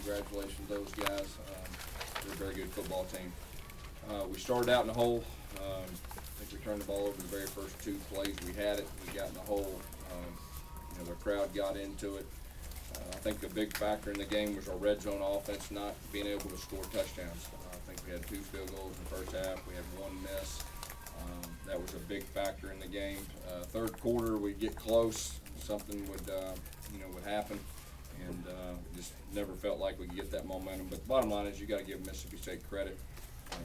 congratulations to those guys. They're a very good football team. We started out in the hole. I think we turned the ball over the very first two plays we had it. We got in the hole. The crowd got into it. I think a big factor in the game was our red zone offense not being able to score touchdowns. I think we had 2 field goals in the first half. We had 1 miss. That was a big factor in the game. Third quarter, we'd get close. Something would happen. And just never felt like we could get that momentum. But the bottom line is you got to give Mississippi State credit.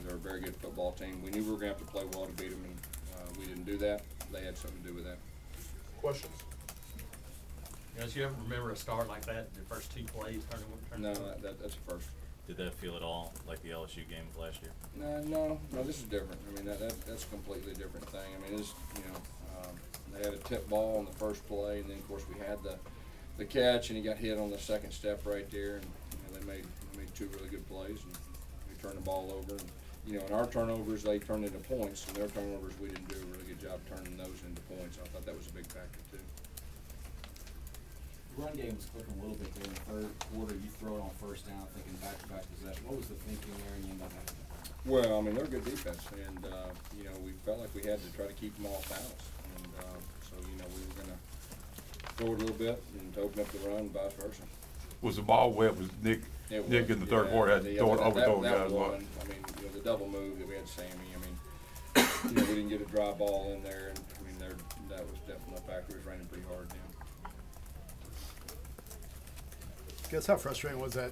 They're a very good football team. We knew we were going to have to play well to beat them, and we didn't do that. They had something to do with that. Questions? Guys, you ever remember a start like that, the first 2 plays turning? No, that's the first. Did that feel at all like the LSU game of last year? No, this is different. I mean, that's a completely different thing. I mean, they had a tip ball on the first play, and then of course we had the catch, and he got hit on the second step right there, and they made 2 really good plays, and we turned the ball over. And, in our turnovers, they turned into points, and their turnovers, we didn't do a really good job turning those into points. I thought that was a big factor too. The run game was clicking a little bit there in the third quarter. You throw it on first down, thinking back-to-back possession. What was the thinking there, and you end up having to? Well, I mean, they're a good defense, and we felt like we had to try to keep them off balance, and so we were going to throw it a little bit and to open up the run, and vice versa. Was the ball wet? Was Nick in the third quarter had to throw it over those guys? I mean, the double move that we had Sammy. I mean, we didn't get a dry ball in there, and I mean, that was definitely a factor. It was raining pretty hard then. Guess how frustrating was that,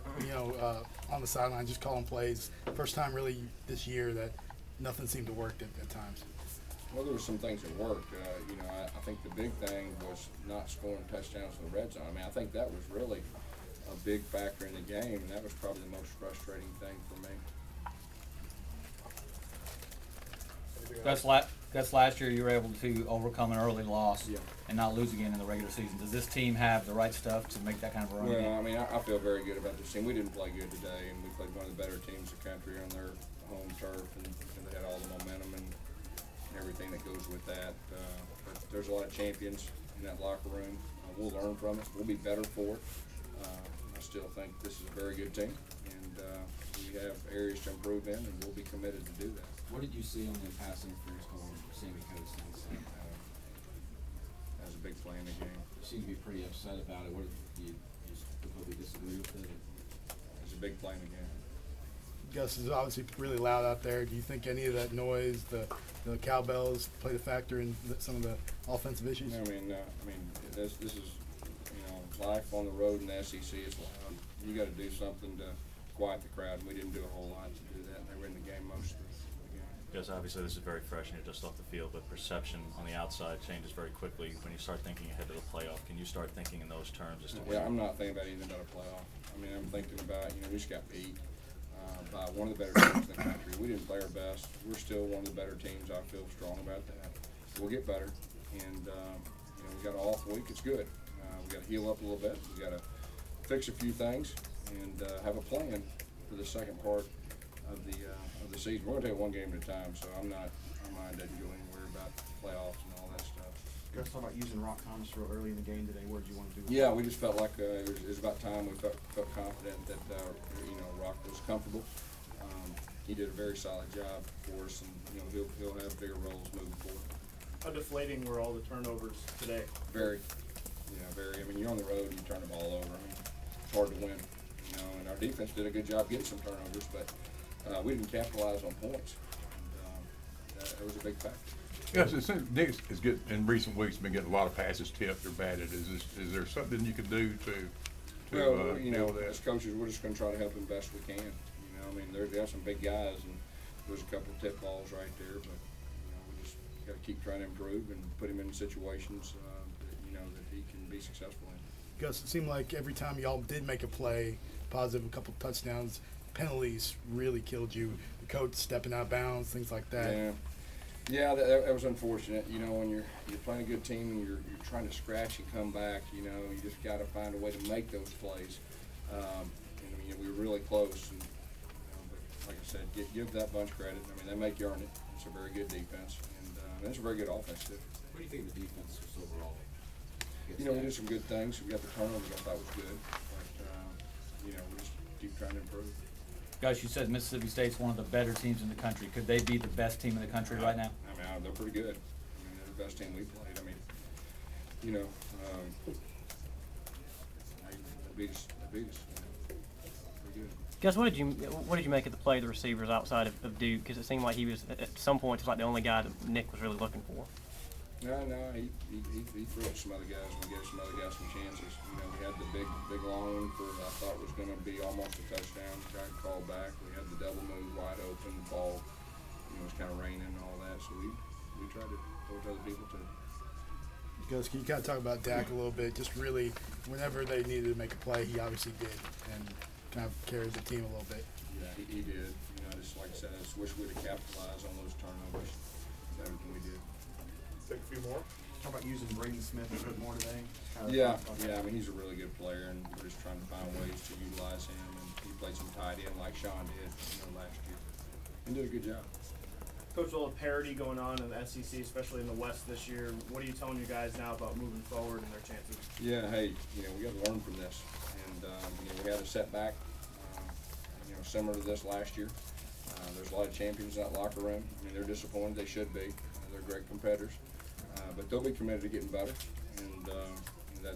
on the sideline, just calling plays, first time really this year that nothing seemed to work at times? Well, there were some things that worked. I think the big thing was not scoring touchdowns in the red zone. I mean, I think that was really a big factor in the game, and that was probably the most frustrating thing for me. Gus, last year you were able to overcome an early loss and not lose again in the regular season. Does this team have the right stuff to make that kind of a run? Well, I mean, I feel very good about this team. We didn't play good today, and we played one of the better teams in the country on their home turf, and they had all the momentum and everything that goes with that. But there's a lot of champions in that locker room. We'll learn from it. We'll be better for it. I still think this is a very good team, and we have areas to improve in, and we'll be committed to do that. What did you see on the passing interference call on Sammy Coates? That was a big play in the game. You seem to be pretty upset about it. What do you just completely disagree with it? It was a big play in the game. Gus is obviously really loud out there. Do you think any of that noise, the cowbells, played a factor in some of the offensive issues? I mean, this is life on the road in the SEC is loud. You got to do something to quiet the crowd, and we didn't do a whole lot to do that. They were in the game most of the game. Because obviously this is very fresh and you're just off the field, but perception on the outside changes very quickly when you start thinking ahead to the playoff. Can you start thinking in those terms as to Yeah, I'm not thinking about anything but a playoff. I mean, I'm thinking about, we just got beat by one of the better teams in the country. We didn't play our best. We're still one of the better teams. I feel strong about that. We'll get better, and we got an off week. It's good. We got to heal up a little bit. We got to fix a few things and have a plan for the second part of the season. We're going to take it one game at a time, so our mind doesn't go anywhere about playoffs and all that stuff. You guys talk about using Rock Thomas real early in the game today. What did you want to do? Yeah, we just felt like it was about time. We felt confident that Rock was comfortable. He did a very solid job for us, and he'll have bigger roles moving forward. How deflating were all the turnovers today? Very. I mean, you're on the road and you turn the ball over. I mean, it's hard to win. And our defense did a good job getting some turnovers, but we didn't capitalize on points. And that was a big factor. Yes, it seems Nick is getting in recent weeks been getting a lot of passes tipped or batted. Is there something you can do to well, as coaches, we're just going to try to help them best we can. I mean, they got some big guys, and there's a couple of tip balls right there, but we just got to keep trying to improve and put him in situations that he can be successful in. Gus, it seemed like every time y'all did make a play, positive, a couple of touchdowns, penalties really killed you. The coach stepping out of bounds, things like that. Yeah, that was unfortunate. When you're playing a good team and you're trying to scratch and come back, you just got to find a way to make those plays. We were really close, and but like I said, give that bunch credit. I mean, they make you earn it. It's a very good defense, and it's a very good offense too. What do you think of the defense just overall? We did some good things. We got the turnovers I thought was good, but we just keep trying to improve. Guys, you said Mississippi State's one of the better teams in the country. Could they be the best team in the country right now? I mean, they're pretty good. I mean, they're the best team we played. I mean, you know, they beat us. Pretty good. Guys, what did you make of the play of the receivers outside of Duke? Because it seemed like he was at some points like the only guy that Nick was really looking for. No, he threw it to some other guys and gave some other guys some chances. You know, we had the big long one for I thought was going to be almost a touchdown. Tried to call back. We had the double move wide open. The ball, you know, was kind of raining and all that. So we tried to throw it to other people too. Guys, can you kind of talk about Dak a little bit? Just really, whenever they needed to make a play, he obviously did, and kind of carried the team a little bit. Yeah, he did. You know, just like I said, I just wish we'd have capitalized on those turnovers. Everything we did. Take a few more. Talk about using Braden Smith a bit more today. Just kinda Yeah, talk about yeah. I that. mean, he's a really good player, and we're just trying to find ways to utilize him. And he played some tight end like Sean did, you know, last year, and did a good job. Coach, a little parity going on in the SEC, especially in the West this year. What are you telling you guys now about moving forward and their chances? Yeah, hey, you know, we got to learn from this, and you know, we had a setback, you know, similar to this last year. There's a lot of champions in that locker room. I mean, they're disappointed. They should be. They're great competitors, but they'll be committed to getting better, and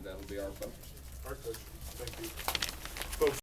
that'll be our focus. All right, Coach. Thank you. Folks.